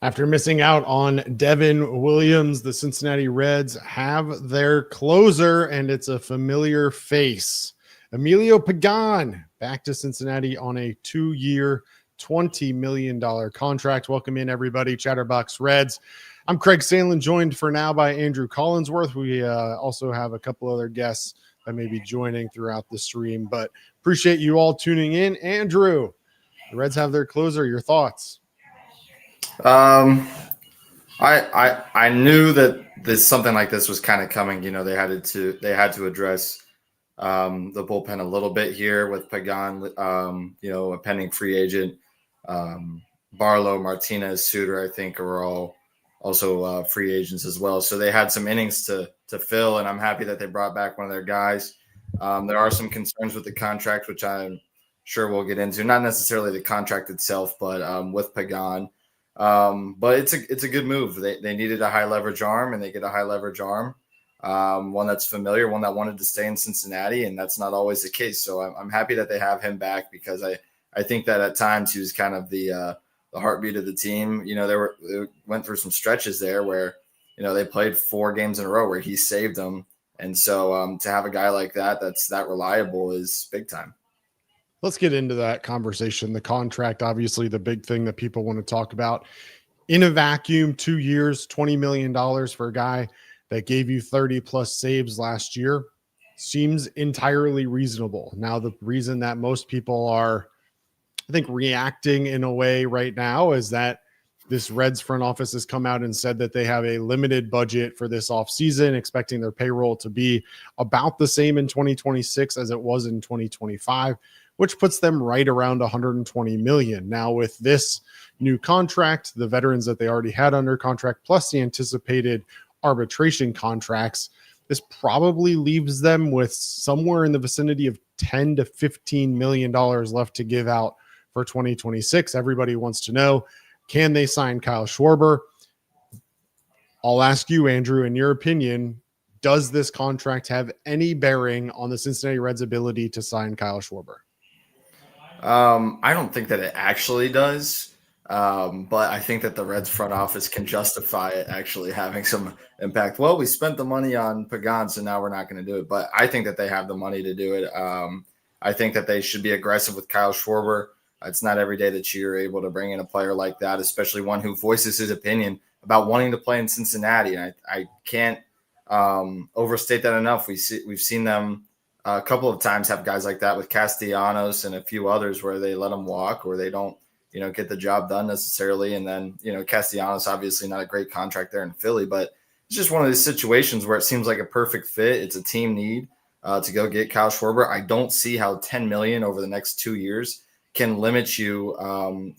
After missing out on Devin Williams, the Cincinnati Reds have their closer, and it's a familiar face. Emilio Pagán back to Cincinnati on a 2-year, $20 million contract. Welcome in, everybody. Chatterbox Reds. I'm Craig Sandlin, joined for now by Andrew Collinsworth. We also have a couple other guests that may be joining throughout the stream, but appreciate you all tuning in. Andrew, the Reds have their closer. Your thoughts? I knew that something like this was kind of coming. You know, they had to address the bullpen a little bit here with Pagan, a pending free agent. Barlow, Martinez, Suter, I think, are all also free agents as well. So they had some innings to fill, and I'm happy that they brought back one of their guys. There are some concerns with the contract, which I'm sure we'll get into. Not necessarily the contract itself, but with Pagan. But it's a good move. They needed a high leverage arm, and they get a high leverage arm, one that's familiar, one that wanted to stay in Cincinnati, and that's not always the case. So I'm happy that they have him back, because I think that at times he was kind of the heartbeat of the team. You know, they went through some stretches there where, you know, they played 4 games in a row where he saved them, and so to have a guy like that that's that reliable is big time. Let's get into that conversation. The contract, obviously the big thing that people want to talk about. In a vacuum, 2 years, $20 million for a guy that gave you 30 plus saves last year seems entirely reasonable. Now, the reason that most people are, I think, reacting in a way right now is that this Reds front office has come out and said that they have a limited budget for this offseason, expecting their payroll to be about the same in 2026 as it was in 2025. Which puts them right around 120 million. Now, with this new contract, the veterans that they already had under contract, plus the anticipated arbitration contracts, this probably leaves them with somewhere in the vicinity of 10 to $15 million left to give out for 2026. Everybody wants to know, can they sign Kyle Schwarber? I'll ask you, Andrew, in your opinion, does this contract have any bearing on the Cincinnati Reds' ability to sign Kyle Schwarber? I don't think that it actually does, but I think that the Reds front office can justify it actually having some impact. Well, we spent the money on Pagan, so now we're not going to do it. But I think that they have the money to do it. I think that they should be aggressive with Kyle Schwarber. It's not every day that you're able to bring in a player like that, especially one who voices his opinion about wanting to play in Cincinnati. I can't overstate that enough. We've seen them a couple of times have guys like that with Castellanos and a few others where they let them walk or they don't, get the job done necessarily. And then, Castellanos, obviously not a great contract there in Philly, but it's just one of these situations where it seems like a perfect fit. It's a team need to go get Kyle Schwarber. I don't see how $10 million over the next 2 years can limit you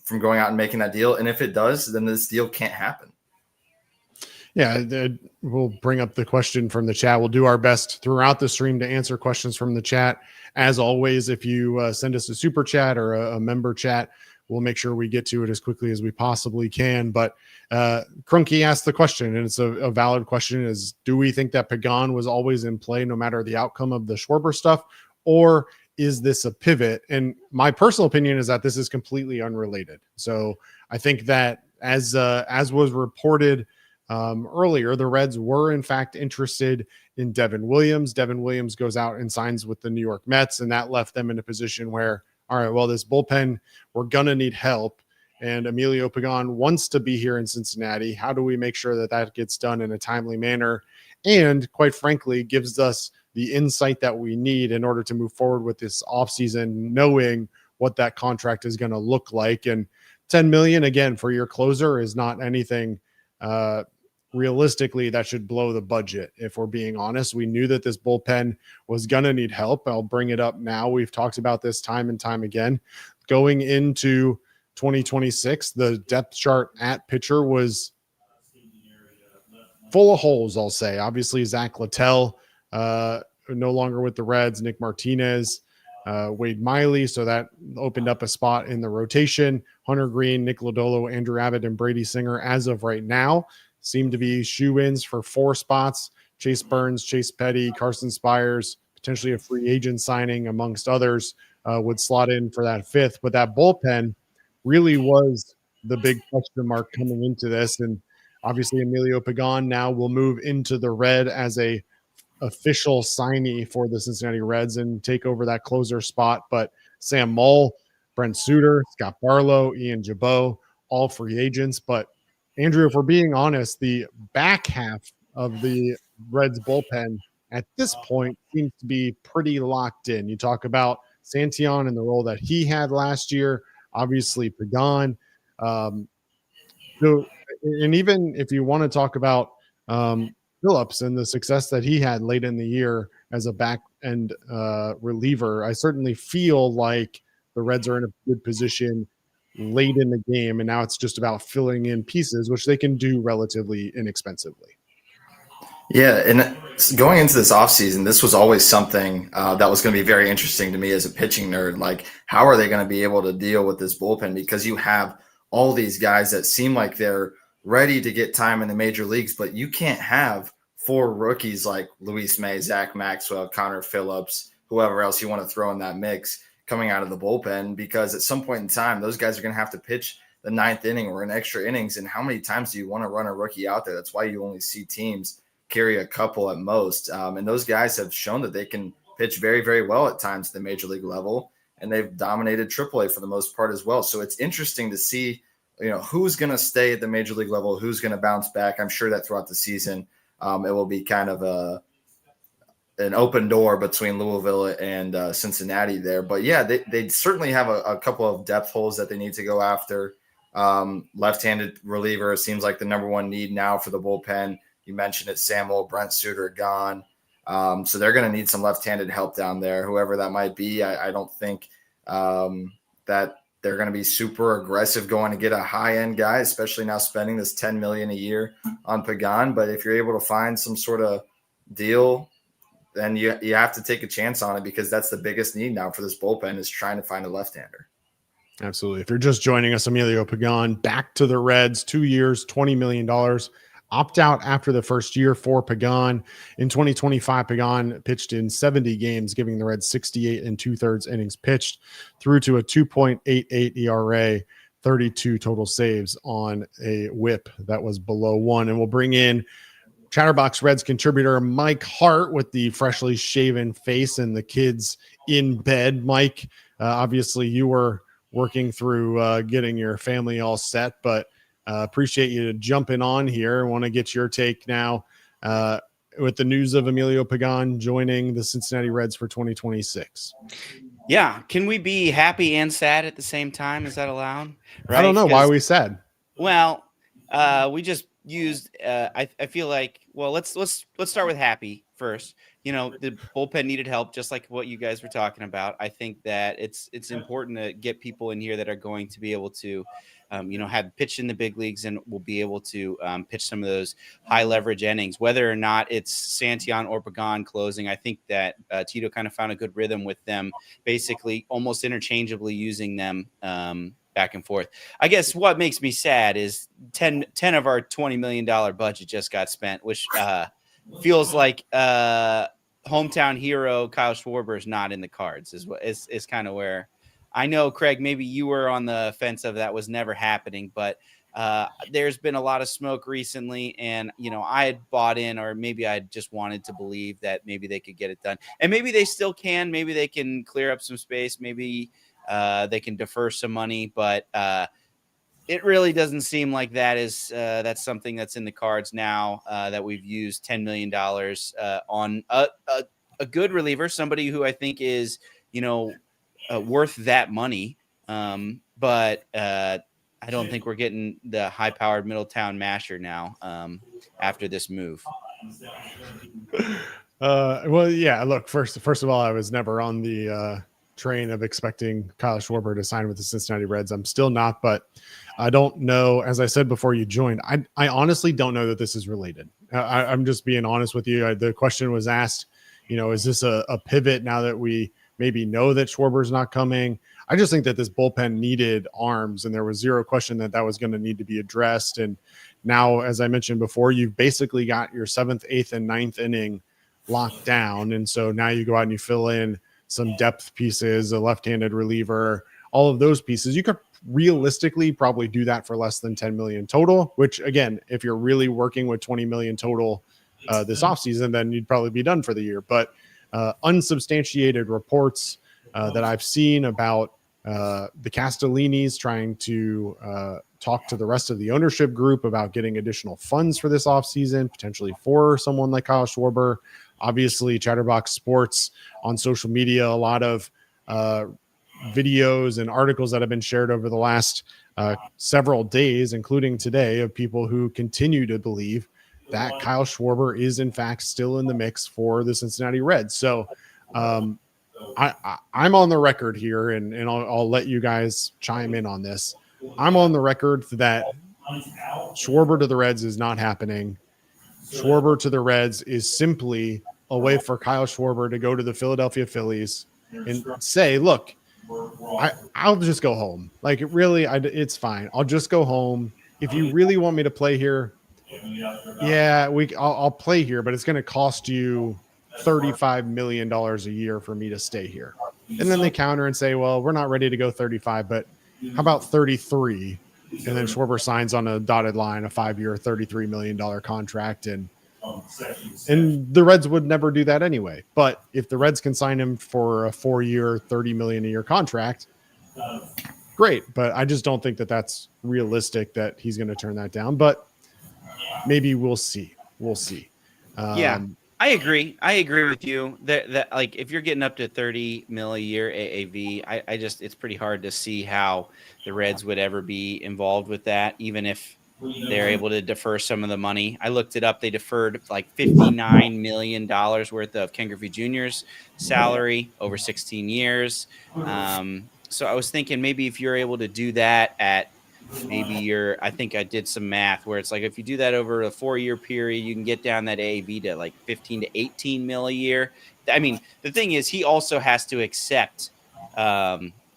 from going out and making that deal. And if it does, then this deal can't happen. Yeah, we'll bring up the question from the chat. We'll do our best throughout the stream to answer questions from the chat. As always, if you send us a super chat or a member chat, we'll make sure we get to it as quickly as we possibly can. But Krunky asked the question, and it's a valid question, is do we think that Pagan was always in play no matter the outcome of the Schwarber stuff, or is this a pivot? And my personal opinion is that this is completely unrelated. So I think that as was reported earlier, the Reds were in fact interested in Devin Williams. Devin Williams goes out and signs with the New York Mets, and that left them in a position where, all right, well, this bullpen, we're going to need help. And Emilio Pagán wants to be here in Cincinnati. How do we make sure that that gets done in a timely manner? And quite frankly, gives us the insight that we need in order to move forward with this offseason, knowing what that contract is going to look like. And $10 million, again, for your closer is not anything realistically that should blow the budget. If we're being honest, we knew that this bullpen was going to need help. I'll bring it up now. We've talked about this time and time again. Going into 2026, the depth chart at pitcher was full of holes, I'll say. Obviously, Zach Littell, no longer with the Reds, Nick Martinez, Wade Miley, so that opened up a spot in the rotation. Hunter Green, Nick Lodolo, Andrew Abbott, and Brady Singer, as of right now, seem to be shoe-ins for 4 spots. Chase Burns, Chase Petty, Carson Spires, potentially a free agent signing, amongst others, would slot in for that 5th. But that bullpen really was the big question mark coming into this. And obviously Emilio Pagán now will move into the red as a official signee for the Cincinnati Reds and take over that closer spot. But Sam Mull, Brent Suter, Scott Barlow, Ian Gibaut, all free agents. But Andrew, if we're being honest, the back half of the Reds bullpen at this point seems to be pretty locked in. You talk about Santillan and the role that he had last year, obviously Pagan. So, and even if you want to talk about Phillips and the success that he had late in the year as a back end reliever, I certainly feel like the Reds are in a good position late in the game, and now it's just about filling in pieces, which they can do relatively inexpensively. Yeah, and going into this offseason, this was always something that was going to be very interesting to me as a pitching nerd. Like, how are they going to be able to deal with this bullpen? Because you have all these guys that seem like they're ready to get time in the major leagues, but you can't have 4 rookies like Luis May, Zach Maxwell, Connor Phillips, whoever else you want to throw in that mix coming out of the bullpen, because at some point in time, those guys are going to have to pitch the 9th inning or an extra innings. And how many times do you want to run a rookie out there? That's why you only see teams carry a couple at most. And those guys have shown that they can pitch very, very well at times at the major league level, and they've dominated AAA for the most part as well. So it's interesting to see, who's going to stay at the major league level, who's going to bounce back. I'm sure that throughout the season, it will be kind of an open door between Louisville and Cincinnati there. But yeah, they certainly have a couple of depth holes that they need to go after. Left-handed reliever seems like the number one need now for the bullpen. You mentioned it, Samuel, Brent Suter gone. So they're going to need some left-handed help down there, whoever that might be. I don't think that they're going to be super aggressive going to get a high-end guy, especially now spending this $10 million a year on Pagan. But if you're able to find some sort of deal, then you have to take a chance on it, because that's the biggest need now for this bullpen, is trying to find a left-hander. Absolutely. If you're just joining us, Emilio Pagán back to the Reds, 2 years, $20 million. Opt out after the first year for Pagan. In 2025, Pagan pitched in 70 games, giving the Reds 68 2/3 innings pitched through to a 2.88 ERA, 32 total saves on a whip that was below 1. And we'll bring in Chatterbox Reds contributor Mike Hart with the freshly shaven face and the kids in bed. Mike, obviously you were working through getting your family all set, but appreciate you jumping on here. I want to get your take now with the news of Emilio Pagán joining the Cincinnati Reds for 2026. Yeah. Can we be happy and sad at the same time? Is that allowed? Right? I don't know why we sad. Well, we just used, I feel like, well, let's start with happy first. The bullpen needed help, just like what you guys were talking about. I think that it's important to get people in here that are going to be able to, have pitched in the big leagues and will be able to pitch some of those high leverage innings, whether or not it's Santillan or Pagan closing. I think that Tito kind of found a good rhythm with them, basically almost interchangeably using them back and forth. I guess what makes me sad is 10 of our $20 million budget just got spent, which feels like hometown hero Kyle Schwarber is not in the cards is kind of where I know, Craig, maybe you were on the fence of that was never happening, but there's been a lot of smoke recently, and I had bought in, or maybe I just wanted to believe that maybe they could get it done, and maybe they still can. Maybe they can clear up some space. Maybe they can defer some money, but it really doesn't seem like that's something that's in the cards now that we've used $10 million on a good reliever, somebody who I think is, worth that money. But I don't think we're getting the high-powered Middletown masher now after this move. Well, yeah, look, first of all, I was never on the train of expecting Kyle Schwarber to sign with the Cincinnati Reds. I'm still not, but I don't know. As I said before you joined, I honestly don't know that this is related. I'm just being honest with you. The question was asked, is this a pivot now that we maybe know that Schwarber's not coming? I just think that this bullpen needed arms, and there was zero question that was going to need to be addressed. And now, as I mentioned before, you've basically got your 7th, 8th, and 9th inning locked down. And so now you go out and you fill in some depth pieces, a left-handed reliever, all of those pieces. You could realistically probably do that for less than 10 million total, which again, if you're really working with 20 million total this offseason, then you'd probably be done for the year. But unsubstantiated reports that I've seen about the Castellinis trying to talk to the rest of the ownership group about getting additional funds for this offseason, potentially for someone like Kyle Schwarber. Obviously, Chatterbox Sports on social media, a lot of videos and articles that have been shared over the last several days, including today, of people who continue to believe that Kyle Schwarber is in fact still in the mix for the Cincinnati Reds. So I'm on the record here, and I'll let you guys chime in on this. I'm on the record that Schwarber to the Reds is not happening. Schwarber to the Reds is simply a way for Kyle Schwarber to go to the Philadelphia Phillies and say, look, I'll just go home. Like, it's fine. I'll just go home. If you really want me to play here, yeah, I'll play here, but it's going to cost you $35 million a year for me to stay here. And then they counter and say, well, we're not ready to go 35, but how about 33? And then Schwarber signs on a dotted line, a 5-year, $33 million contract. And the Reds would never do that anyway. But if the Reds can sign him for a 4-year, $30 million a year contract, great. But I just don't think that that's realistic that he's going to turn that down. But maybe we'll see. We'll see. Yeah, I agree. I agree with you that like if you're getting up to 30 mil a year AAV, I just it's pretty hard to see how the Reds would ever be involved with that, even if they're able to defer some of the money. I looked it up. They deferred like $59 million worth of Ken Griffey Jr.'s salary over 16 years. So I was thinking maybe if you're able to do that at maybe I think I did some math where it's like if you do that over a 4-year period, you can get down that AAV to like 15 to 18 mil a year. I mean, the thing is, he also has to accept deferrals,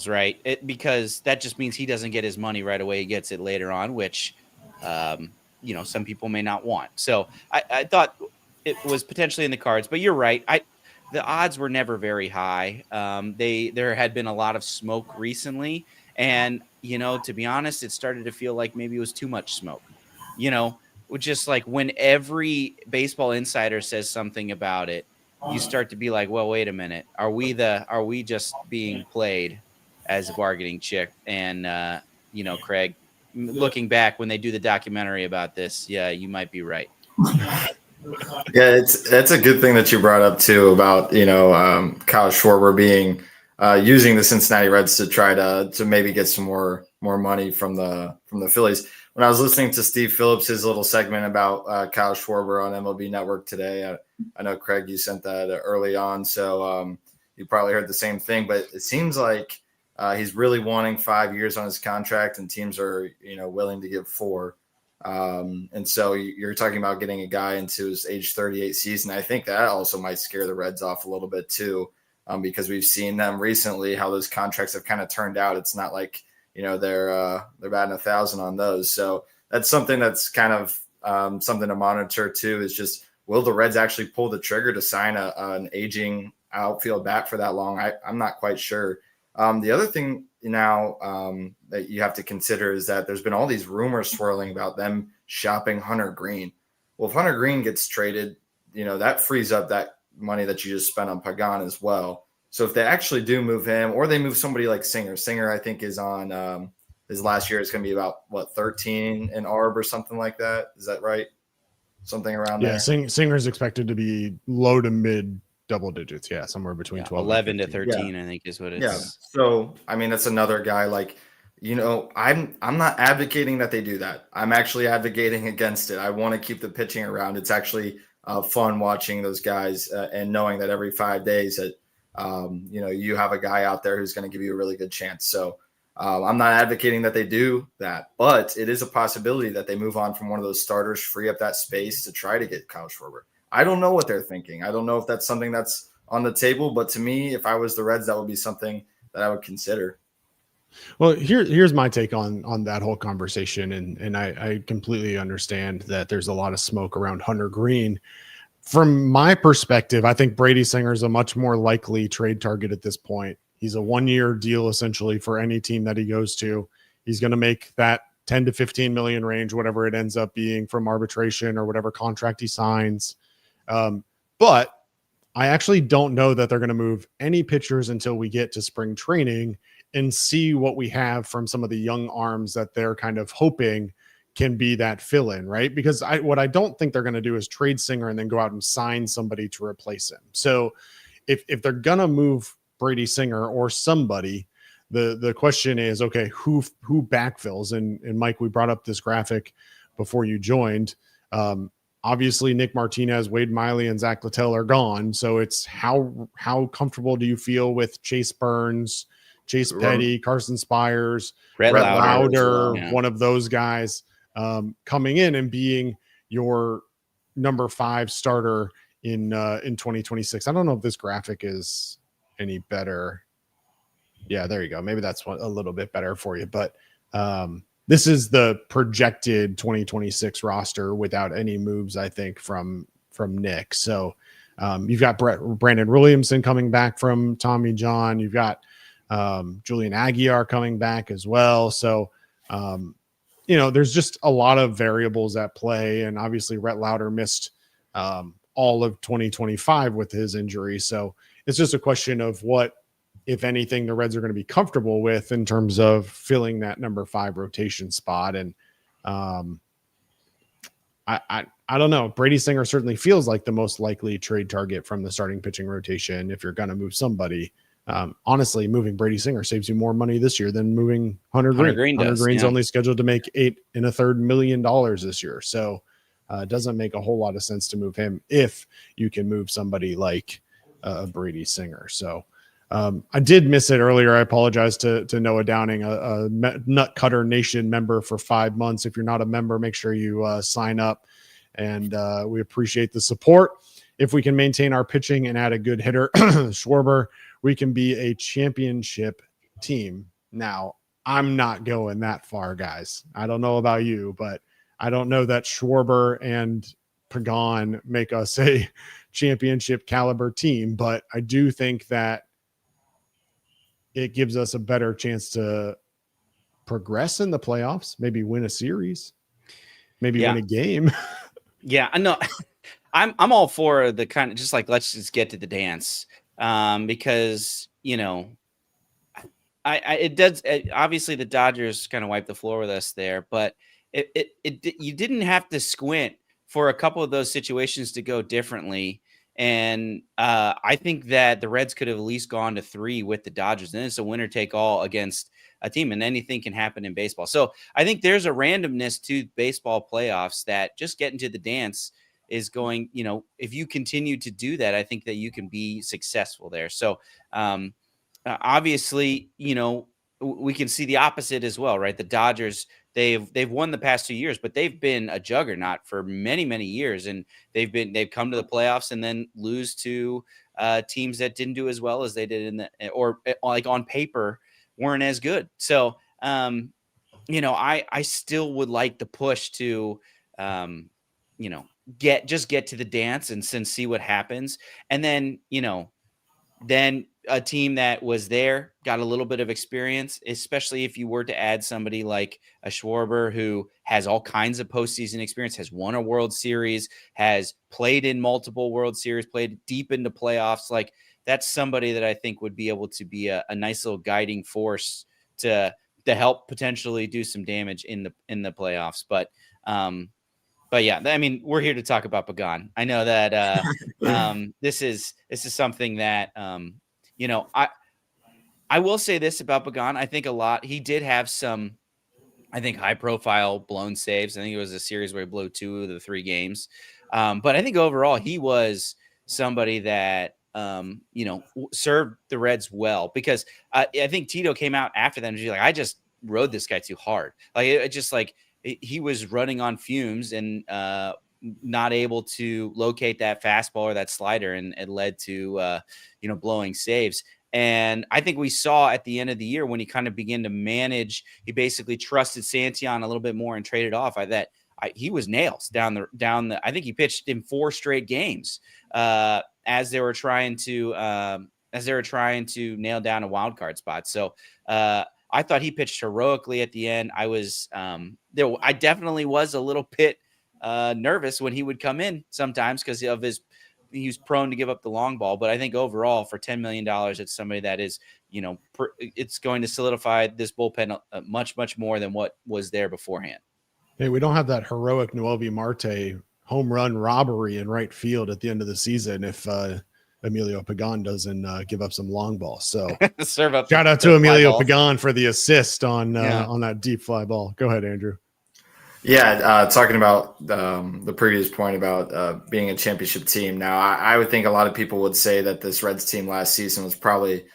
right? Because that just means he doesn't get his money right away. He gets it later on, which, some people may not want. So I thought it was potentially in the cards, but you're right. The odds were never very high. There had been a lot of smoke recently. And, to be honest, it started to feel like maybe it was too much smoke, just like when every baseball insider says something about it, you start to be like, well, wait a minute. Are we just being played as a bargaining chip? And, Craig, looking back when they do the documentary about this, yeah, you might be right. Yeah, that's a good thing that you brought up too about Kyle Schwarber being using the Cincinnati Reds to try to maybe get some more money from the Phillies. When I was listening to Steve Phillips, his little segment about Kyle Schwarber on MLB Network today, I know Craig, you sent that early on, so you probably heard the same thing. But it seems like he's really wanting 5 years on his contract, and teams are willing to give 4. And so you're talking about getting a guy into his age 38 season. I think that also might scare the Reds off a little bit too, because we've seen them recently, how those contracts have kind of turned out. It's not like, they're batting 1,000 on those. So that's something that's kind of something to monitor too, is just, will the Reds actually pull the trigger to sign an aging outfield bat for that long? I'm not quite sure. The other thing now that you have to consider is that there's been all these rumors swirling about them shopping Hunter Green. Well, if Hunter Green gets traded, that frees up that money that you just spent on Pagan as well. So if they actually do move him, or they move somebody like Singer, I think is on his last year is going to be about 13 in ARB or something like that. Is that right? Something around there. Yeah, Singer's expected to be low to mid double digits. Yeah, somewhere between 12 11 to 13, I think is what it's. Yeah. So I mean, that's another guy like, I'm not advocating that they do that. I'm actually advocating against it. I want to keep the pitching around. It's actually fun watching those guys and knowing that every 5 days that you have a guy out there who's going to give you a really good chance. So I'm not advocating that they do that, but it is a possibility that they move on from one of those starters, free up that space to try to get Kyle Schwarber. I don't know what they're thinking. I don't know if that's something that's on the table, but to me, if I was the Reds, that would be something that I would consider. Well, here's my take on that whole conversation. And I completely understand that there's a lot of smoke around Hunter Green. From my perspective, I think Brady Singer is a much more likely trade target at this point. He's a 1-year deal essentially for any team that he goes to. He's going to make that 10 to 15 million range, whatever it ends up being from arbitration or whatever contract he signs. But I actually don't know that they're going to move any pitchers until we get to spring training and see what we have from some of the young arms that they're kind of hoping can be that fill-in, right? Because what I don't think they're going to do is trade Singer and then go out and sign somebody to replace him. So if they're going to move Brady Singer or somebody, the question is, okay, who backfills? And Mike, we brought up this graphic before you joined. Obviously, Nick Martinez, Wade Miley, and Zach Littell are gone. So it's how comfortable do you feel with Chase Burns, Chase Petty, Carson Spires, Brett Lauder, yeah. one of those guys coming in and being your number 5 starter in 2026. I don't know if this graphic is any better. Yeah, there you go. Maybe that's a little bit better for you. But this is the projected 2026 roster without any moves, I think, from Nick. So you've got Brandon Williamson coming back from Tommy John. You've got Julian Aguiar coming back as well. So, there's just a lot of variables at play. And obviously, Rhett Lauder missed all of 2025 with his injury. So it's just a question of what, if anything, the Reds are going to be comfortable with in terms of filling that number 5 rotation spot. And I don't know. Brady Singer certainly feels like the most likely trade target from the starting pitching rotation. If you're going to move somebody, honestly, moving Brady Singer saves you more money this year than moving Hunter Green. Hunter Green's only scheduled to make $8.33 million this year. So it doesn't make a whole lot of sense to move him if you can move somebody like Brady Singer. So I did miss it earlier. I apologize to Noah Downing, a Nut Cutter Nation member for 5 months. If you're not a member, make sure you sign up, and we appreciate the support. If we can maintain our pitching and add a good hitter, Schwarber, we can be a championship team. Now, I'm not going that far, guys. I don't know about you, but I don't know that Schwarber and Pagan make us a championship caliber team, but I do think that it gives us a better chance to progress in the playoffs, maybe win a series, maybe win a game. Yeah, I know. I'm all for the kind of just like, let's just get to the dance. Because, it does. Obviously the Dodgers kind of wiped the floor with us there, but you didn't have to squint for a couple of those situations to go differently. And I think that the Reds could have at least gone to 3 with the Dodgers. And it's a winner take all against a team, and anything can happen in baseball. So I think there's a randomness to baseball playoffs that just getting to the dance is going, if you continue to do that, I think that you can be successful there. So obviously, we can see the opposite as well, right? The Dodgers, they've won the past 2 years, but they've been a juggernaut for many, many years. And they've come to the playoffs and then lose to teams that didn't do as well as they did or like on paper weren't as good. So, I still would like the push to, get to the dance and see what happens. And then, then a team that was there got a little bit of experience, especially if you were to add somebody like a Schwarber who has all kinds of postseason experience, has won a World Series, has played in multiple World Series, played deep into playoffs. Like, that's somebody that I think would be able to be a nice little guiding force to help potentially do some damage in the playoffs. But yeah, I mean, we're here to talk about Pagan. I know that this is something that I will say this about Pagan. I think he did have some, I think, high profile blown saves. I think it was a series where he blew 2 of the 3 games. But I think overall he was somebody that served the Reds well, because I think Tito came out after them and was like, I just rode this guy too hard. Like, it just like he was running on fumes and not able to locate that fastball or that slider, and it led to blowing saves. And I think we saw at the end of the year when he kind of began to manage, he basically trusted Santillan a little bit more and traded off. He was nails down the. I think he pitched in 4 straight games as they were trying to as they were trying to nail down a wild card spot. So I thought he pitched heroically at the end. I was I definitely was a little bit nervous when he would come in sometimes because of he was prone to give up the long ball. But I think overall for $10 million, it's somebody that is, it's going to solidify this bullpen much, much more than what was there beforehand. Hey, we don't have that heroic Noelvi Marte home run robbery in right field at the end of the season if Emilio Pagán doesn't give up some long ball. So serve up. Shout out to Emilio Pagán for the assist on that deep fly ball. Go ahead, Andrew. Yeah, talking about the previous point about being a championship team. Now, I would think a lot of people would say that this Reds team last season was probably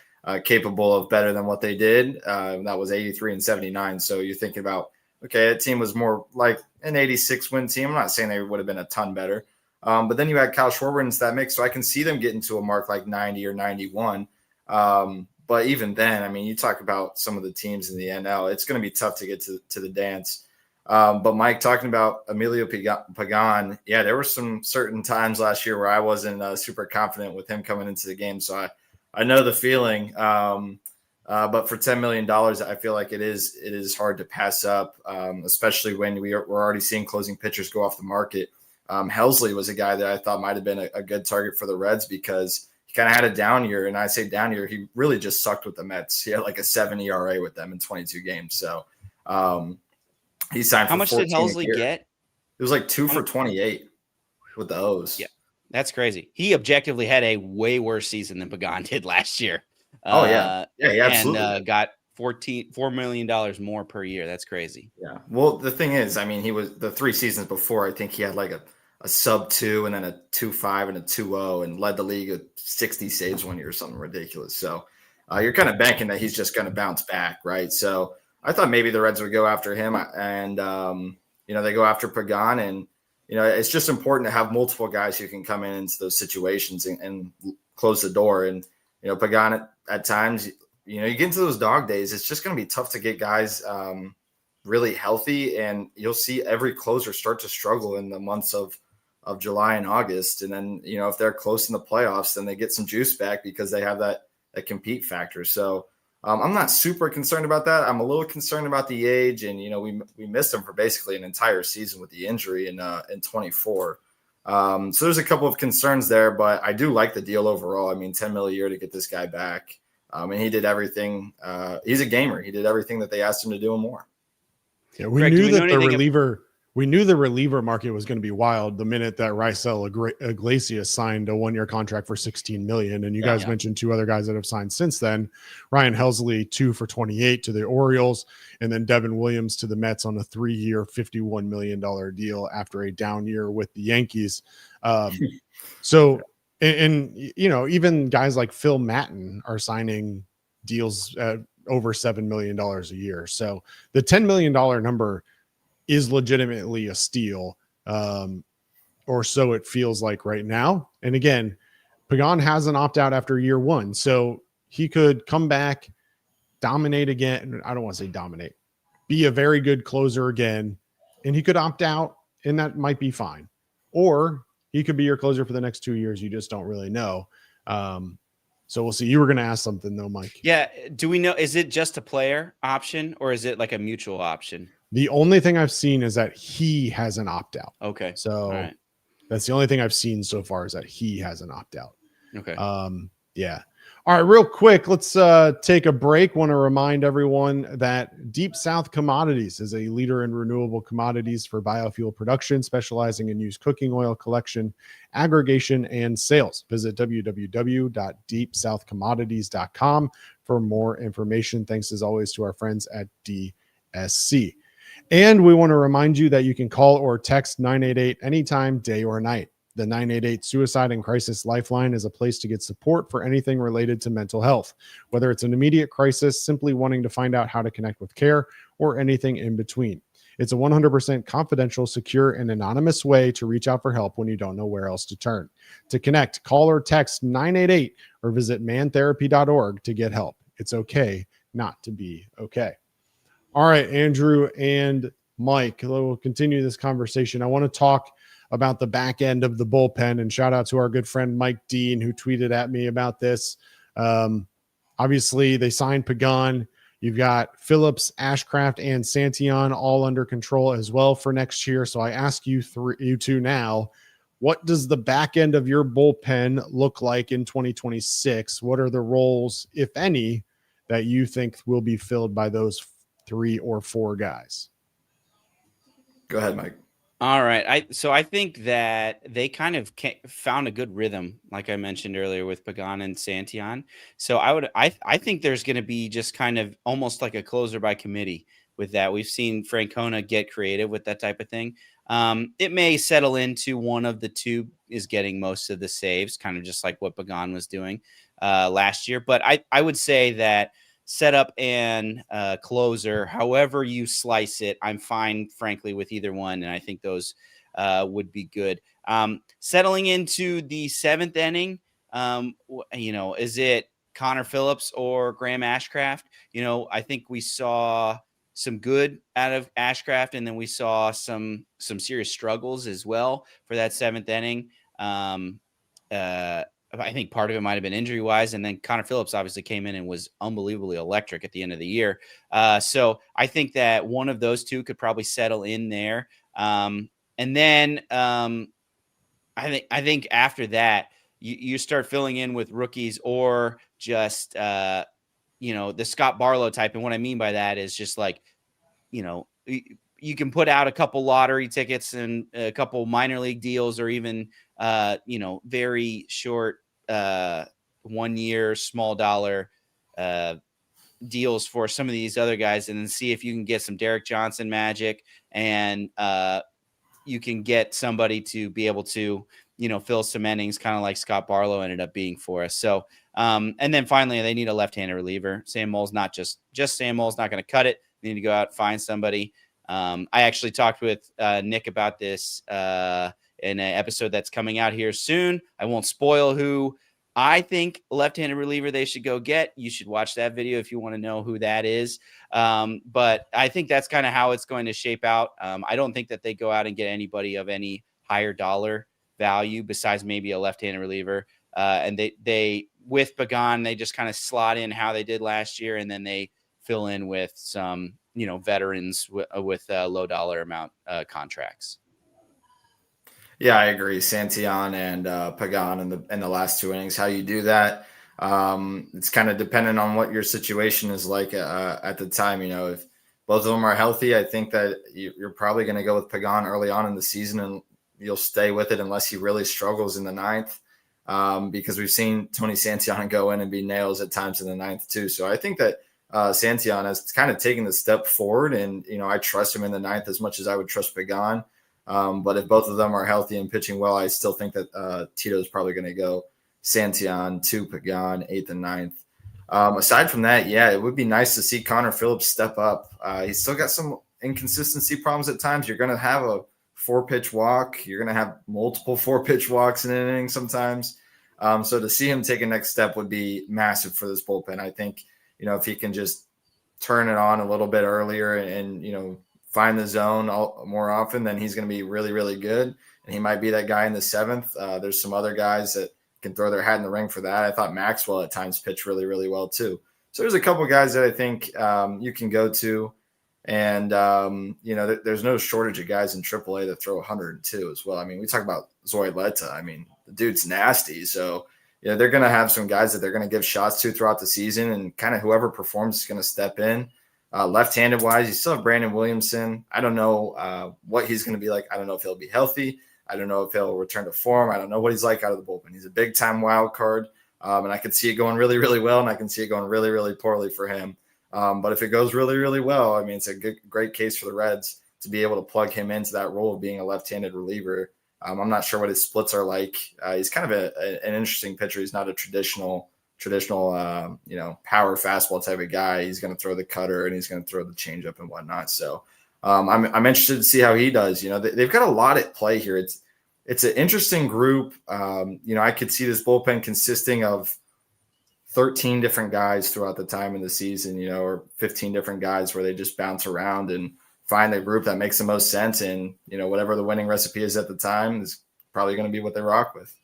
capable of better than what they did. That was 83 and 79. So you're thinking about, okay, that team was more like an 86 win team. I'm not saying they would have been a ton better. But then you had Kyle Schwarber into that mix, so I can see them getting to a mark like 90 or 91. But even then, I mean, you talk about some of the teams in the NL, it's going to be tough to get to the dance. But Mike, talking about Emilio Pagán, yeah, there were some certain times last year where I wasn't super confident with him coming into the game. So I know the feeling. But for $10 million, I feel like it is hard to pass up, especially when we're already seeing closing pitchers go off the market. Helsley was a guy that I thought might have been a good target for the Reds because he kind of had a down year. And I say down year, he really just sucked with the Mets. He had like a 7 ERA with them in 22 games. So he signed for How much did Helsley get? It was like 2 for 28 with the O's. Yeah, that's crazy. He objectively had a way worse season than Pagan did last year. Oh, yeah. Yeah, absolutely. And got $4 million more per year. That's crazy. Yeah. Well, the thing is, I mean, he was the 3 seasons before, I think he had like a sub 2 and then a 2.5 and a 2.0 and led the league with 60 saves 1 year or something ridiculous. So you're kind of banking that he's just going to bounce back, right? So I thought maybe the Reds would go after him and, they go after Pagan. And, it's just important to have multiple guys who can come into those situations and close the door. And, Pagan at times, you get into those dog days, it's just going to be tough to get guys really healthy. And you'll see every closer start to struggle in the months of July and August. And then, if they're close in the playoffs, then they get some juice back because they have that compete factor. So I'm not super concerned about that. I'm a little concerned about the age. And, we missed him for basically an entire season with the injury in 24. So there's a couple of concerns there, but I do like the deal overall. I mean, $10 million a year to get this guy back. And he did everything. He's a gamer. He did everything that they asked him to do and more. Yeah, we knew that the reliever market was going to be wild the minute that Raisel Iglesias signed a 1-year contract for $16 million. And you guys mentioned 2 other guys that have signed since then. Ryan Helsley, 2 for 28 to the Orioles, and then Devin Williams to the Mets on a 3-year, $51 million deal after a down year with the Yankees. Even guys like Phil Matten are signing deals at over $7 million a year. So the $10 million number is legitimately a steal, or so it feels like right now. And again, Pagan has an opt-out after year 1, so he could come back, dominate again. I don't want to say dominate, be a very good closer again, and he could opt out, and that might be fine. Or he could be your closer for the next 2 years. You just don't really know. So we'll see. You were going to ask something though, Mike. Yeah. Do we know, is it just a player option or is it like a mutual option? The only thing I've seen is that he has an opt-out. Okay. So that's the only thing I've seen so far is that he has an opt-out. Okay. Yeah. All right, real quick, let's take a break. Want to remind everyone that Deep South Commodities is a leader in renewable commodities for biofuel production, specializing in used cooking oil collection, aggregation, and sales. Visit www.deepsouthcommodities.com for more information. Thanks as always to our friends at DSC. And we want to remind you that you can call or text 988 anytime, day or night. The 988 Suicide and Crisis Lifeline is a place to get support for anything related to mental health, whether it's an immediate crisis, simply wanting to find out how to connect with care, or anything in between. It's a 100% confidential, secure, and anonymous way to reach out for help when you don't know where else to turn. To connect, call or text 988 or visit mantherapy.org to get help. It's okay not to be okay. All right, Andrew and Mike, we'll continue this conversation. I want to talk about the back end of the bullpen, and shout out to our good friend Mike Dean, who tweeted at me about this. Obviously, they signed Pagan. You've got Phillips, Ashcraft, and Santillan all under control as well for next year. So I ask you two now, what does the back end of your bullpen look like in 2026? What are the roles, if any, that you think will be filled by those 3 or 4 guys? Go ahead, Mike. All right. I think that they kind of found a good rhythm, like I mentioned earlier with Pagan and Santillan. So I think there's going to be just kind of almost like a closer by committee with that. We've seen Francona get creative with that type of thing. It may settle into one of the two is getting most of the saves, kind of just like what Pagan was doing last year. But I would say that setup and closer, however you slice it, I'm fine, frankly, with either one. And I think those would be good. Settling into the 7th inning, is it Connor Phillips or Graham Ashcraft? I think we saw some good out of Ashcraft, and then we saw some serious struggles as well for that 7th inning. I think part of it might have been injury wise. And then Connor Phillips obviously came in and was unbelievably electric at the end of the year. So I think that one of those two could probably settle in there. And then I think after that, you start filling in with rookies or just, the Scott Barlow type. And what I mean by that is just like, you can put out a couple lottery tickets and a couple minor league deals, or even, very short 1 year, small dollar deals for some of these other guys, and then see if you can get some Derek Johnson magic, and you can get somebody to be able to, fill some innings, kind of like Scott Barlow ended up being for us. So, and then finally, they need a left-handed reliever. Sam Moll's not just Sam Moll's not going to cut it. They need to go out and find somebody. I actually talked with Nick about this in an episode that's coming out here soon. I won't spoil who I think left-handed reliever they should go get. You should watch that video if you want to know who that is. But I think that's kind of how it's going to shape out. I don't think that they go out and get anybody of any higher dollar value besides maybe a left-handed reliever. And they with Pagan, they just kind of slot in how they did last year, and then they fill in with some veterans with low dollar amount contracts. Yeah, I agree. Santillan and Pagan in the last 2 innings. How you do that, it's kind of dependent on what your situation is like at the time. If both of them are healthy, I think that you're probably going to go with Pagan early on in the season, and you'll stay with it unless he really struggles in the 9th, because we've seen Tony Santillan go in and be nails at times in the 9th too. So I think that Santillan has kind of taken the step forward, and I trust him in the 9th as much as I would trust Pagan. But if both of them are healthy and pitching well, I still think that Tito's probably going to go Santillan to Pagan 8th and 9th. Aside from that, yeah, it would be nice to see Connor Phillips step up. He's still got some inconsistency problems at times. You're going to have a 4-pitch walk. You're going to have multiple 4-pitch walks in an inning sometimes. So to see him take a next step would be massive for this bullpen. I think, if he can just turn it on a little bit earlier and find the zone more often, then he's going to be really, really good. And he might be that guy in the 7th. There's some other guys that can throw their hat in the ring for that. I thought Maxwell at times pitched really, really well too. So there's a couple of guys that I think you can go to. And, there's no shortage of guys in AAA that throw 102 as well. I mean, we talk about Zoileta. I mean, the dude's nasty. So, they're going to have some guys that they're going to give shots to throughout the season, and kind of whoever performs is going to step in. Left-handed wise, you still have Brandon Williamson. I don't know what he's going to be like. I don't know if he'll be healthy. I don't know if he'll return to form. I don't know what he's like out of the bullpen. He's a big-time wild card, and I can see it going really, really well, and I can see it going really, really poorly for him. But if it goes really, really well, I mean, it's a great case for the Reds to be able to plug him into that role of being a left-handed reliever. I'm not sure what his splits are like. He's kind of an interesting pitcher. He's not a traditional power fastball type of guy. He's going to throw the cutter and he's going to throw the changeup and whatnot. So I'm interested to see how he does. They've got a lot at play here. It's an interesting group. I could see this bullpen consisting of 13 different guys throughout the time in the season, or 15 different guys where they just bounce around and find the group that makes the most sense. And, whatever the winning recipe is at the time is probably going to be what they rock with.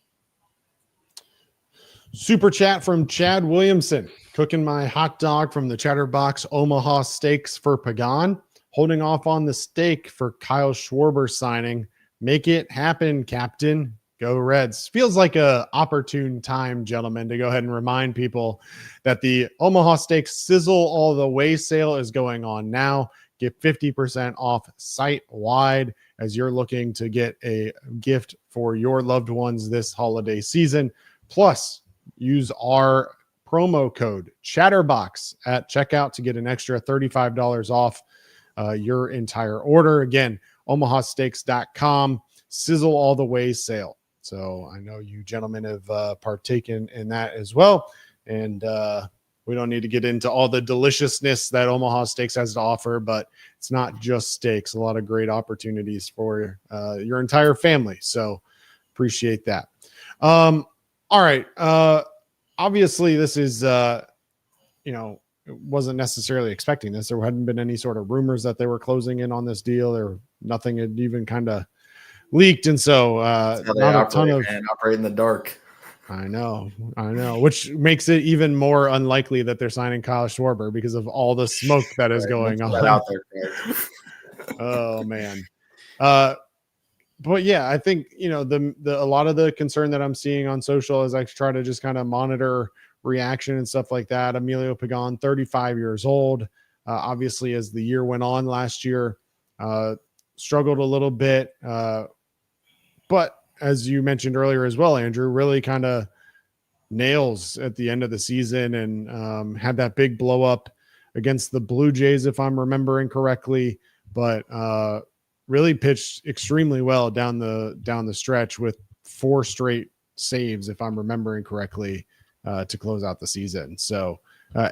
Super chat from Chad Williamson. Cooking my hot dog from the Chatterbox Omaha Steaks for Pagan. Holding off on the steak for Kyle Schwarber signing. Make it happen, Captain. Go Reds. Feels like a opportune time, gentlemen, to go ahead and remind people that the Omaha Steaks Sizzle All the Way sale is going on now. Get 50% off site-wide as you're looking to get a gift for your loved ones this holiday season. Plus, use our promo code Chatterbox at checkout to get an extra $35 off your entire order. Again, omahasteaks.com, Sizzle All the Way sale. So I know you gentlemen have partaken in that as well. And we don't need to get into all the deliciousness that Omaha Steaks has to offer, but it's not just steaks. A lot of great opportunities for your entire family. So appreciate that. All right. Obviously, this is, wasn't necessarily expecting this. There hadn't been any sort of rumors that they were closing in on this deal, or nothing had even kind of leaked. And so not a ton of operate in the dark. I know, which makes it even more unlikely that they're signing Kyle Schwarber because of all the smoke that is going on out there. Oh man. But yeah, I think, a lot of the concern that I'm seeing on social as I try to just kind of monitor reaction and stuff like that. Emilio Pagán, 35 years old. Obviously, as the year went on last year, struggled a little bit. But as you mentioned earlier as well, Andrew, really kind of nails at the end of the season and had that big blow up against the Blue Jays, if I'm remembering correctly. But really pitched extremely well down the stretch with 4 straight saves, if I'm remembering correctly, to close out the season. So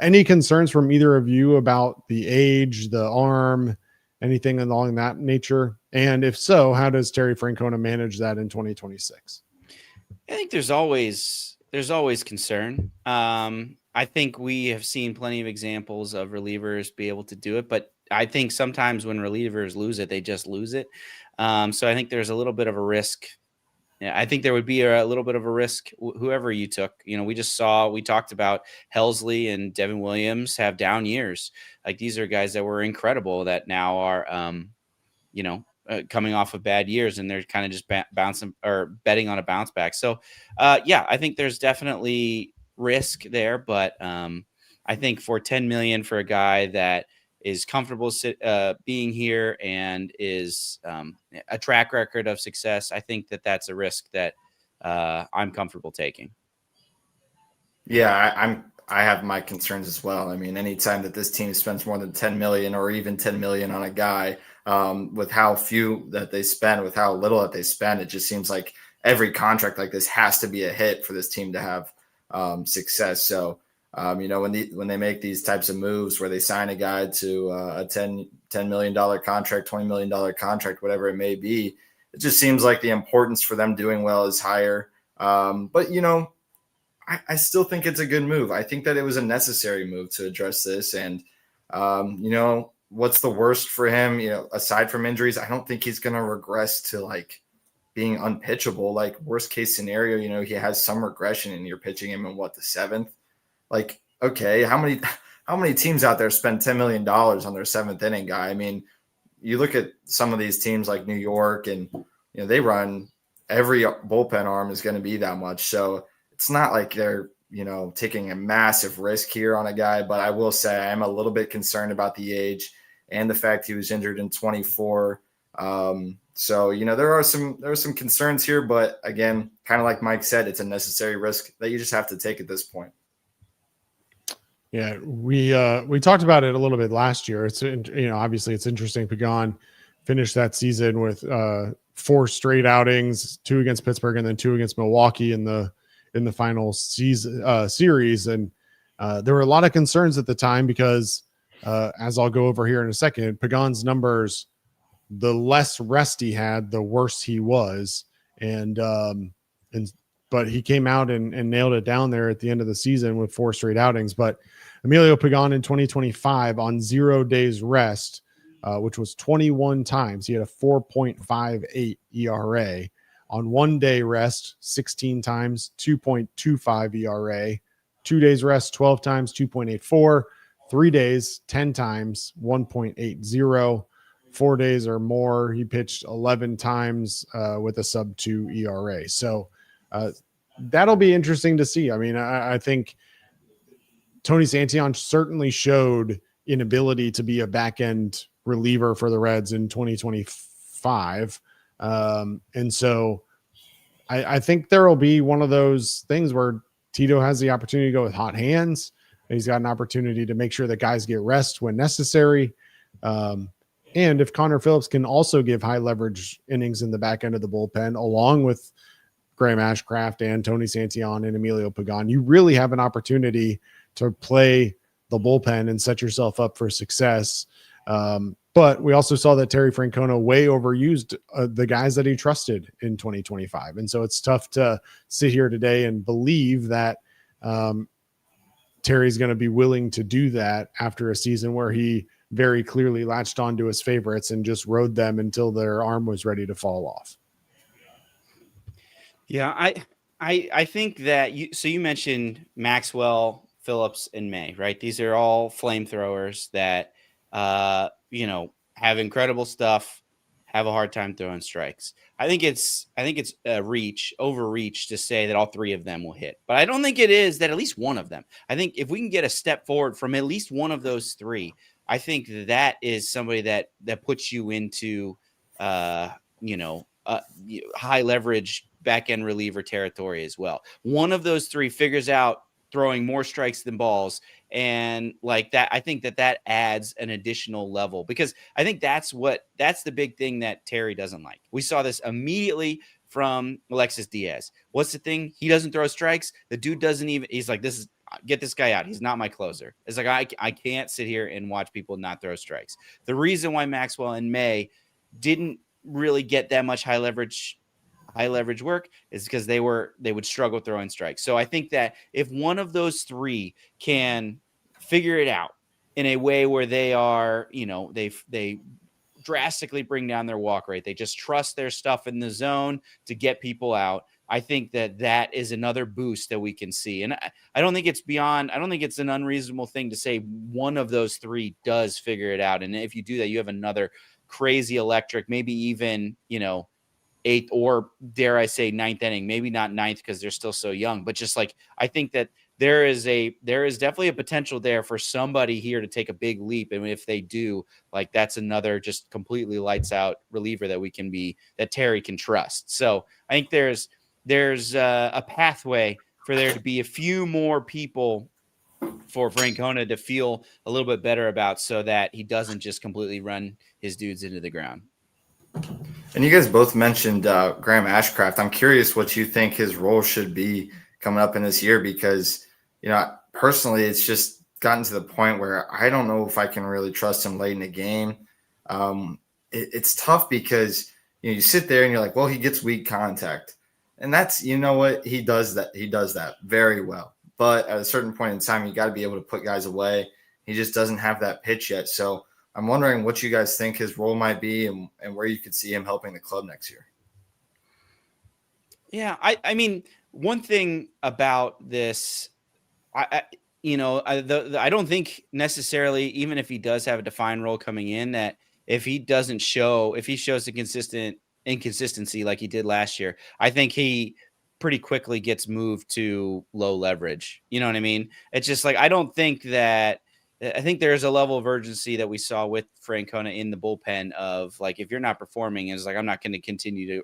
any concerns from either of you about the age, the arm, anything along that nature? And if so, how does Terry Francona manage that in 2026? I think there's always concern. I think we have seen plenty of examples of relievers be able to do it, but I think sometimes when relievers lose it, they just lose it. So I think there's a little bit of a risk. Yeah, I think there would be a little bit of a risk, whoever you took. We talked about Helsley and Devin Williams have down years. Like, these are guys that were incredible that now are, coming off of bad years, and they're kind of just bouncing or betting on a bounce back. So, I think there's definitely risk there, but I think for $10 million for a guy that is comfortable being here and is a track record of success, I think that's a risk that I'm comfortable taking. Yeah, I have my concerns as well. I mean, anytime that this team spends more than 10 million or even 10 million on a guy, with how few that they spend, with how little that they spend, it just seems like every contract like this has to be a hit for this team to have success. So, when they make these types of moves where they sign a guy to a $10 million contract, $20 million contract, whatever it may be, it just seems like the importance for them doing well is higher. But I still think it's a good move. I think that it was a necessary move to address this. And, what's the worst for him? Aside from injuries, I don't think he's going to regress to like being unpitchable. Like, worst case scenario, he has some regression and you're pitching him in the 7th. Like, okay, how many teams out there spend $10 million on their 7th inning guy? I mean, you look at some of these teams like New York, and they run every bullpen arm is going to be that much. So it's not like they're taking a massive risk here on a guy. But I will say I am a little bit concerned about the age and the fact he was injured in 24. So there are some concerns here, but again, kind of like Mike said, it's a necessary risk that you just have to take at this point. Yeah, we talked about it a little bit last year. It's obviously it's interesting. Pagan finished that season with 4 straight outings, 2 against Pittsburgh and then 2 against Milwaukee in the final season series. And there were a lot of concerns at the time because as I'll go over here in a second, Pagan's numbers, the less rest he had, the worse he was. But he came out and nailed it down there at the end of the season with 4 straight outings. But Emilio Pagán in 2025 on 0 days rest, which was 21 times, he had a 4.58 ERA On 1 day rest, 16 times, 2.25 ERA. 2 days rest, 12 times, 2.84. 3 days, 10 times, 1.80. 4 days or more, he pitched 11 times with a sub 2 ERA. So that'll be interesting to see. I mean, I think Tony Santillan certainly showed an ability to be a back end reliever for the Reds in 2025. And so I think there will be one of those things where Tito has the opportunity to go with hot hands. He's got an opportunity to make sure that guys get rest when necessary. And if Connor Phillips can also give high leverage innings in the back end of the bullpen, along with Graham Ashcraft and Tony Santillan and Emilio Pagán, you really have an opportunity to play the bullpen and set yourself up for success. But we also saw that Terry Francona way overused the guys that he trusted in 2025. And so it's tough to sit here today and believe that Terry's going to be willing to do that after a season where he very clearly latched onto his favorites and just rode them until their arm was ready to fall off. Yeah, I think that you mentioned Maxwell, Phillips, and May, right? These are all flamethrowers that have incredible stuff, have a hard time throwing strikes. I think it's overreach to say that all three of them will hit, but I don't think it is that at least one of them. I think if we can get a step forward from at least one of those three, I think that is somebody that puts you into high leverage back end reliever territory as well. One of those three figures out throwing more strikes than balls, and like that, I think that adds an additional level, because I think that's the big thing that Terry doesn't like. We saw this immediately from Alexis Diaz. What's the thing? He doesn't throw strikes. The dude doesn't even. He's like, get this guy out. He's not my closer. It's like I can't sit here and watch people not throw strikes. The reason why Maxwell and May didn't really get that much high leverage work is because they would struggle throwing strikes. So I think that if one of those three can figure it out in a way where they are, they drastically bring down their walk rate, they just trust their stuff in the zone to get people out, I think that is another boost that we can see. And I don't think it's an unreasonable thing to say one of those three does figure it out. And if you do that, you have another crazy electric, maybe even, eighth or dare I say ninth inning, maybe not ninth because they're still so young, but just like, I think that there is definitely a potential there for somebody here to take a big leap. And if they do, like, that's another just completely lights out reliever that Terry can trust. So I think there's a pathway for there to be a few more people for Francona to feel a little bit better about, so that he doesn't just completely run his dudes into the ground. And you guys both mentioned Graham Ashcraft. I'm curious what you think his role should be coming up in this year, because, personally, it's just gotten to the point where I don't know if I can really trust him late in the game. It's tough because, you sit there and you're like, well, he gets weak contact. And that's, he does that. He does that very well. But at a certain point in time, you got to be able to put guys away. He just doesn't have that pitch yet. So I'm wondering what you guys think his role might be and where you could see him helping the club next year. Yeah, I mean, one thing about this, I don't think necessarily, even if he does have a defined role coming in, that if he shows a inconsistency like he did last year, I think he pretty quickly gets moved to low leverage. You know what I mean? It's just like, I think there's a level of urgency that we saw with Francona in the bullpen of, like, if you're not performing, it's like, I'm not going to continue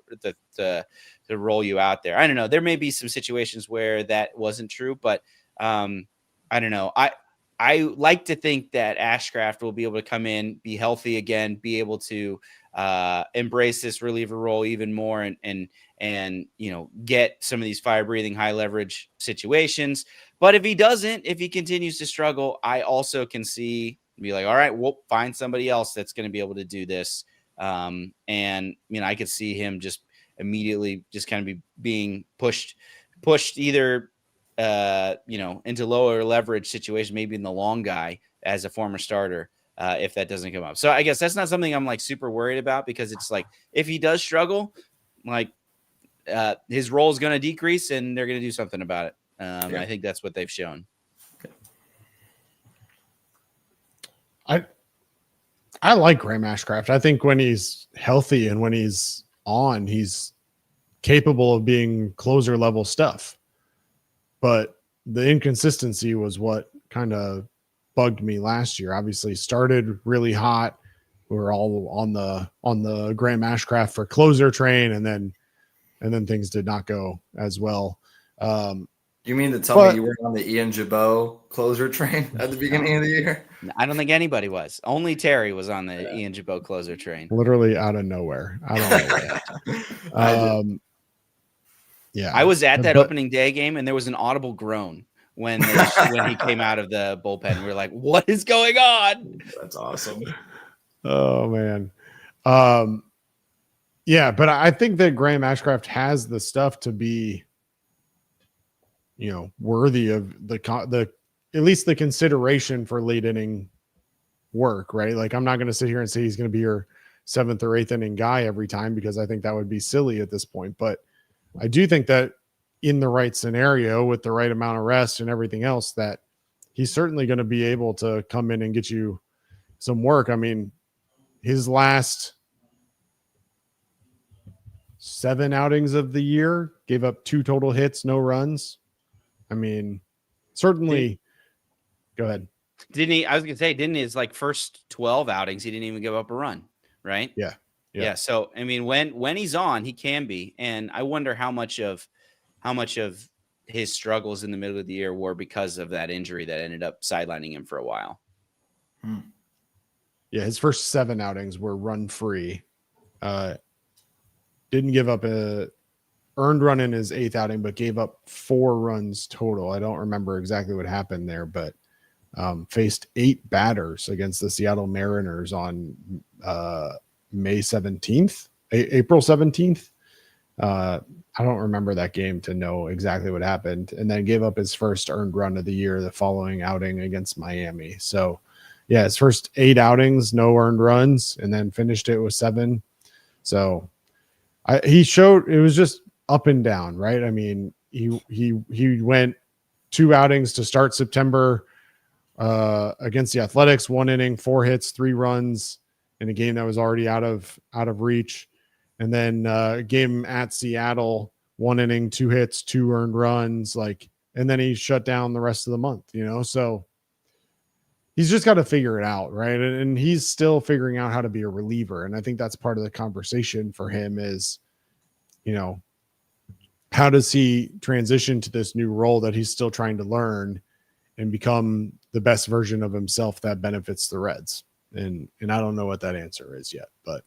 to roll you out there. I don't know. There may be some situations where that wasn't true, but I don't know. I like to think that Ashcraft will be able to come in, be healthy again, be able to embrace this reliever role even more, and get some of these fire breathing, high leverage situations. But if he continues to struggle, I also can be like, all right, we'll find somebody else that's going to be able to do this. And I could see him just immediately just kind of be being pushed either into lower leverage situation, maybe in the long guy as a former starter, if that doesn't come up. So I guess that's not something I'm like super worried about, because it's like, if he does struggle, like, his role is going to decrease, and they're going to do something about it. I think that's what they've shown. I like Graham Ashcraft. I think when he's healthy and when he's on, he's capable of being closer level stuff. But the inconsistency was what kind of bugged me last year. Obviously started really hot. We were all on the Graham Ashcraft for closer train, and then things did not go as well. You mean to tell me you weren't on the Ian Gibaut closer train at the beginning of the year? I don't think anybody was. Only Terry was on the Ian Gibaut closer train. Literally out of nowhere. I don't know. Yeah, I was at that opening day game, and there was an audible groan when he came out of the bullpen. We were like, "What is going on?" That's awesome. Oh man. Yeah, but I think that Graham Ashcraft has the stuff to be, worthy of the at least the consideration for late inning work, right? Like, I'm not going to sit here and say he's going to be your 7th or 8th inning guy every time, because I think that would be silly at this point. But I do think that in the right scenario with the right amount of rest and everything else, that he's certainly going to be able to come in and get you some work. I mean, his last 7 outings of the year gave up 2 total hits, no runs. I mean, certainly. Go ahead. Didn't he? I was going to say, didn't his first 12 outings, he didn't even give up a run, right? Yeah. So, I mean, when he's on, he can be. And I wonder how much of his struggles in the middle of the year were because of that injury that ended up sidelining him for a while. Yeah, his first 7 outings were run free. Didn't give up a earned run in his 8th outing, but gave up 4 runs total. I don't remember exactly what happened there, but faced 8 batters against the Seattle Mariners on May 17th, April 17th. I don't remember that game to know exactly what happened, and then gave up his first earned run of the year the following outing against Miami. So yeah, his first 8 outings, no earned runs, and then finished it with 7. So he showed it was just up and down, right? I mean, he went 2 outings to start September against the Athletics, 1 inning, 4 hits, 3 runs in a game that was already out of reach. And then game at Seattle, 1 inning, 2 hits, 2 earned runs, and then he shut down the rest of the month, so he's just got to figure it out. Right. And he's still figuring out how to be a reliever. And I think that's part of the conversation for him is, how does he transition to this new role that he's still trying to learn and become the best version of himself that benefits the Reds? And I don't know what that answer is yet, but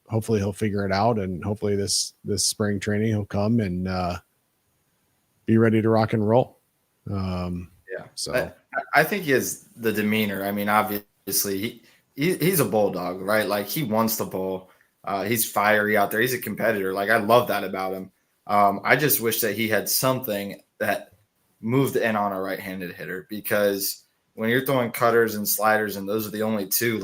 hopefully he'll figure it out. And hopefully this spring training, he'll come and be ready to rock and roll. So I think he has the demeanor. I mean, obviously he's a bulldog, right? Like, he wants the ball. He's fiery out there. He's a competitor. I love that about him. I just wish that he had something that moved in on a right-handed hitter, because when you're throwing cutters and sliders and those are the only 2,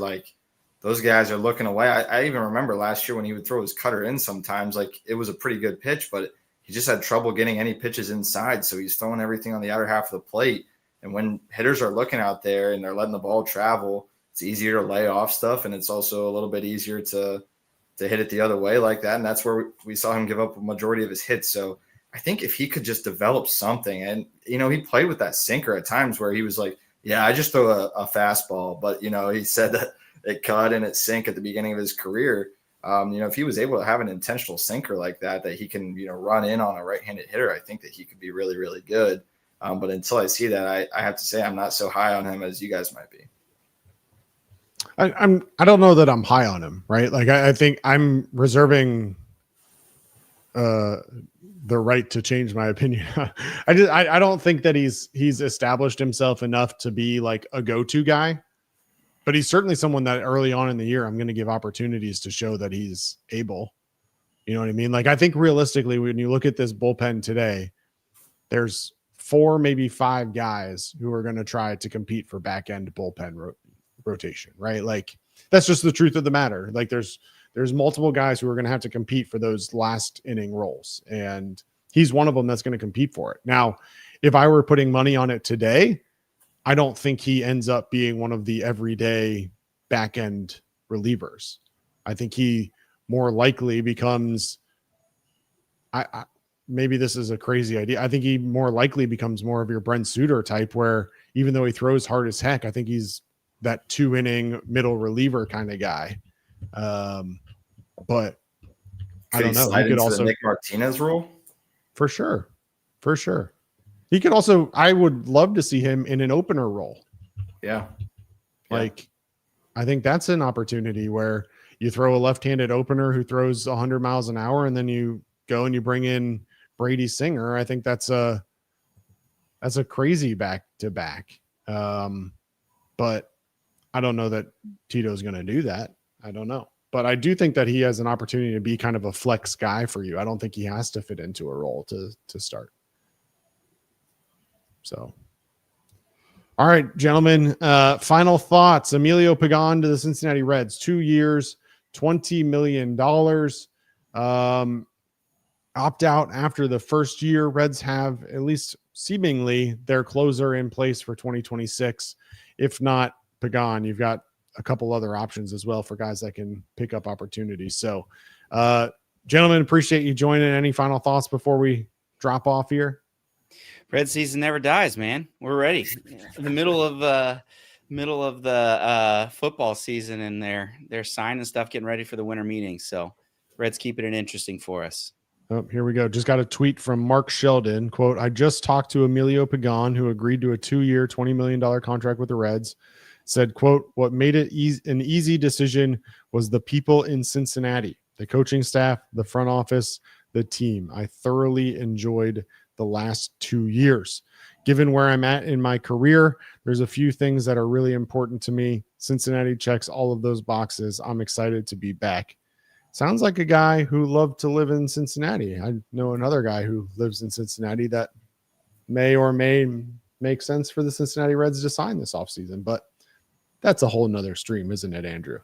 those guys are looking away. I even remember last year when he would throw his cutter in sometimes, it was a pretty good pitch, but he just had trouble getting any pitches inside. So he's throwing everything on the outer half of the plate. And when hitters are looking out there and they're letting the ball travel, it's easier to lay off stuff. And it's also a little bit easier to hit it the other way like that. And that's where we saw him give up a majority of his hits. So I think if he could just develop something, and, he played with that sinker at times where he was like, yeah, I just throw a fastball. But, he said that it cut and it sank at the beginning of his career. If he was able to have an intentional sinker like that he can, run in on a right-handed hitter, I think that he could be really, really good. But until I see that, I have to say I'm not so high on him as you guys might be. I don't know that I'm high on him, right? I think I'm reserving the right to change my opinion. I don't think that he's established himself enough to be a go-to guy, but he's certainly someone that early on in the year I'm going to give opportunities to show that he's able. You know what I mean? I think realistically, when you look at this bullpen today, there's 4, maybe 5 guys who are going to try to compete for back end bullpen rotation, right? That's just the truth of the matter. there's multiple guys who are going to have to compete for those last inning roles. And he's one of them that's going to compete for it. Now, if I were putting money on it today, I don't think he ends up being one of the everyday back end relievers. I think he more likely becomes, maybe this is a crazy idea. I think he more likely becomes more of your Brent Suter type, where even though he throws hard as heck, I think he's that 2-inning middle reliever kind of guy. But I don't know. He could also the Nick Martinez role for sure. He could also, I would love to see him in an opener role. Yeah. Like, I think that's an opportunity where you throw a left-handed opener who throws 100 miles an hour, and then you go and you bring in Brady Singer. I think that's a crazy back-to-back. But I don't know that Tito's going to do that. I don't know. But I do think that he has an opportunity to be kind of a flex guy for you. I don't think he has to fit into a role to start. So, all right, gentlemen, final thoughts. Emilio Pagán to the Cincinnati Reds, 2 years, $20 million. Opt out after the first year. Reds have, at least seemingly, their closer in place for 2026. If not Pagan, you've got a couple other options as well for guys that can pick up opportunities. So, gentlemen, appreciate you joining. Any final thoughts before we drop off here? Red season never dies, man. We're ready. In the middle of the football season, and they're signing stuff, getting ready for the winter meetings. So, Reds keeping it interesting for us. Oh, here we go. Just got a tweet from Mark Sheldon. Quote, I just talked to Emilio Pagán, who agreed to a 2-year, $20 million contract with the Reds. Said, quote, what made it an easy decision was the people in Cincinnati, the coaching staff, the front office, the team. I thoroughly enjoyed the last 2 years. Given where I'm at in my career, there's a few things that are really important to me. Cincinnati checks all of those boxes. I'm excited to be back. Sounds like a guy who loved to live in Cincinnati. I know another guy who lives in Cincinnati that may or may make sense for the Cincinnati Reds to sign this offseason, but that's a whole nother stream, isn't it, Andrew?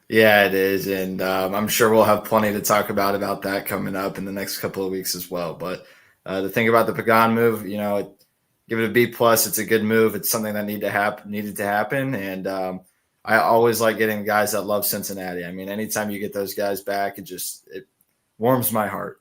Yeah, it is. And I'm sure we'll have plenty to talk about that coming up in the next couple of weeks as well. But the thing about the Pagan move, give it a B+. It's a good move. It's something that needed to happen. And I always like getting guys that love Cincinnati. I mean, anytime you get those guys back, it warms my heart.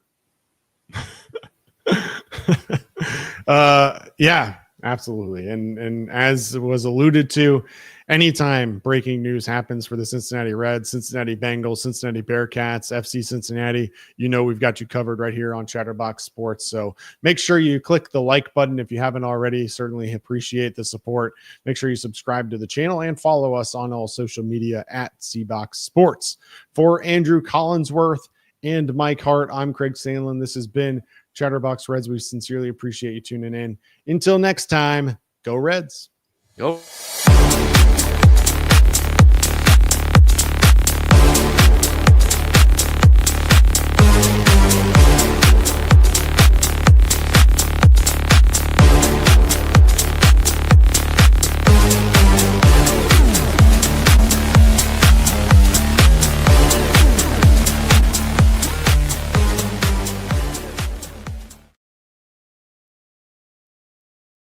Yeah, absolutely. And as was alluded to, anytime breaking news happens for the Cincinnati Reds, Cincinnati Bengals, Cincinnati Bearcats, FC Cincinnati, we've got you covered right here on Chatterbox Sports. So make sure you click the like button if you haven't already. Certainly appreciate the support. Make sure you subscribe to the channel and follow us on all social media at CBox Sports. For Andrew Collinsworth and Mike Hart, I'm Craig Sandlin. This has been Chatterbox Reds. We sincerely appreciate you tuning in. Until next time, go Reds. Go.